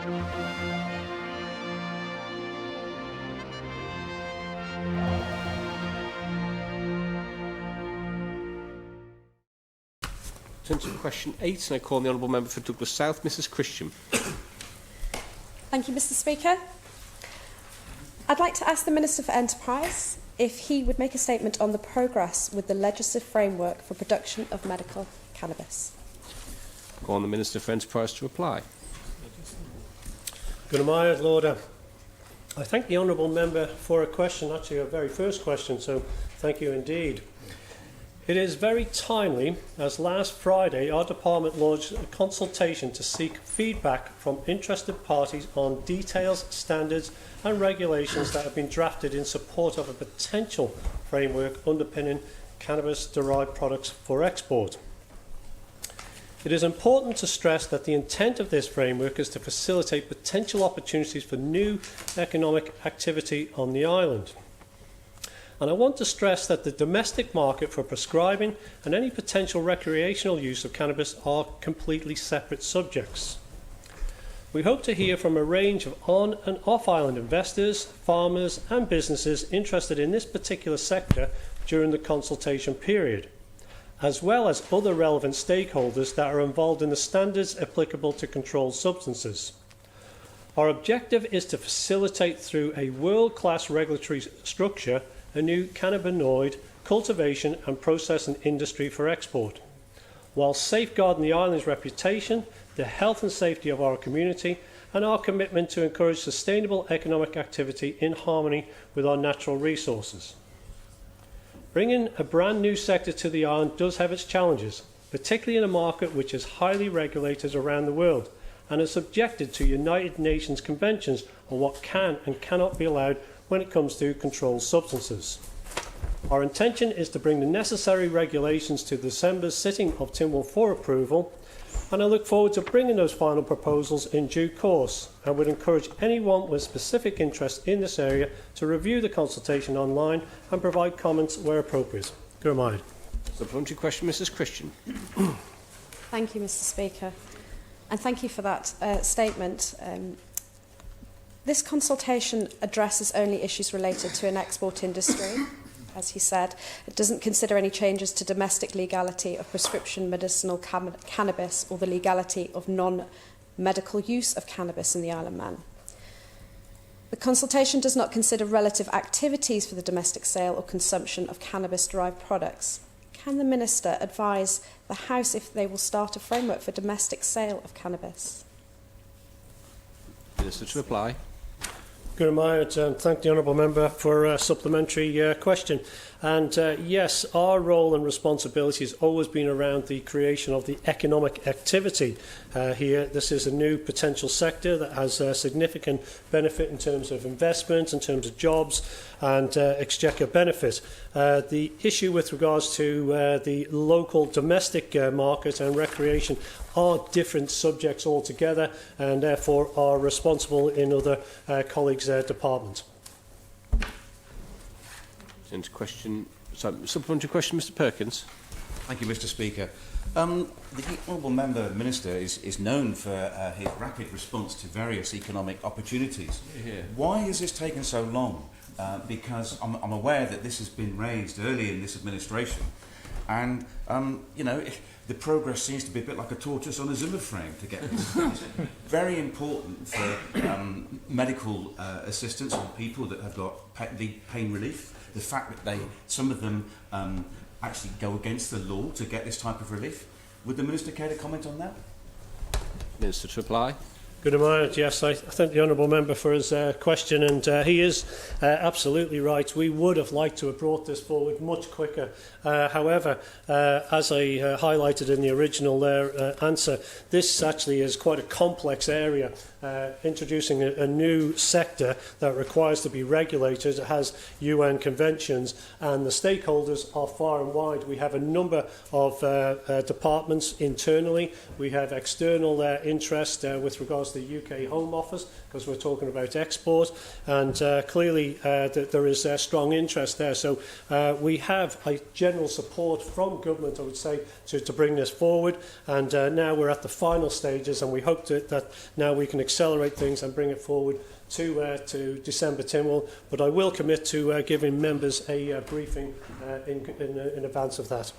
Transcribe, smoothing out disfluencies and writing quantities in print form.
Turn to question 8, and I call on the Honourable Member for Douglas South, Mrs Christian. Thank you, Mr Speaker. I'd like to ask the Minister for Enterprise if he would make a statement on the progress with the legislative framework for production of medical cannabis. I call on the Minister for Enterprise to reply. Good morning, Lord. I thank the Honourable Member for a question, actually a very first question, so thank you indeed. It is very timely, as last Friday our department launched a consultation to seek feedback from interested parties on details, standards and regulations that have been drafted in support of a potential framework underpinning cannabis-derived products for export. It is important to stress that the intent of this framework is to facilitate potential opportunities for new economic activity on the island. And I want to stress that the domestic market for prescribing and any potential recreational use of cannabis are completely separate subjects. We hope to hear from a range of on- and off-island investors, farmers and businesses interested in this particular sector during the consultation period, as well as other relevant stakeholders that are involved in the standards applicable to controlled substances. Our objective is to facilitate through a world-class regulatory structure a new cannabinoid cultivation and processing industry for export, while safeguarding the island's reputation, the health and safety of our community, and our commitment to encourage sustainable economic activity in harmony with our natural resources. Bringing a brand new sector to the island does have its challenges, particularly in a market which is highly regulated around the world and is subjected to United Nations conventions on what can and cannot be allowed when it comes to controlled substances. Our intention is to bring the necessary regulations to December's sitting of Tynwald for approval, and I look forward to bringing those final proposals in due course, and would encourage anyone with specific interest in this area to review the consultation online and provide comments where appropriate. Good morning. Supplementary question, Mrs Christian. Thank you, Mr Speaker, and thank you for that statement. This consultation addresses only issues related to an export industry, as he said. It doesn't consider any changes to domestic legality of prescription medicinal cannabis or the legality of non-medical use of cannabis in the Isle of Man. The consultation does not consider relative activities for the domestic sale or consumption of cannabis-derived products. Can the Minister advise the House if they will start a framework for domestic sale of cannabis? Minister to reply. Good morning, and thank the Honourable Member for a supplementary question. And yes, our role and responsibility has always been around the creation of the economic activity here. This is a new potential sector that has a significant benefit in terms of investment, in terms of jobs and exchequer benefit. The issue with regards to the local domestic market and recreation are different subjects altogether, and therefore are responsible in other colleagues' departments. Into question, supplementary question, Mr Perkins. Thank you, Mr Speaker. The Honourable Member Minister is known for his rapid response to various economic opportunities. Yeah. Why has this taken so long? Because I'm aware that this has been raised early in this administration, and you know, the progress seems to be a bit like a tortoise on a Zimmer frame to get this. It's very important for medical assistance for people that have got pain relief. The fact that some of them actually go against the law to get this type of relief. Would the Minister care to comment on that? Minister to reply. Good morning. Yes, I thank the Honourable Member for his question, and he is absolutely right. We would have liked to have brought this forward much quicker. However, as I highlighted in the original answer, this actually is quite a complex area. Introducing a new sector that requires to be regulated. It has UN conventions, and the stakeholders are far and wide. We have a number of departments internally. We have external interest with regards regards to the UK Home Office, because we're talking about export, and clearly there is strong interest there. So we have a general support from government, I would say, to bring this forward, and now we're at the final stages, and we hope that now we can accelerate things and bring it forward to December Tynwald, but I will commit to giving members a briefing in advance of that.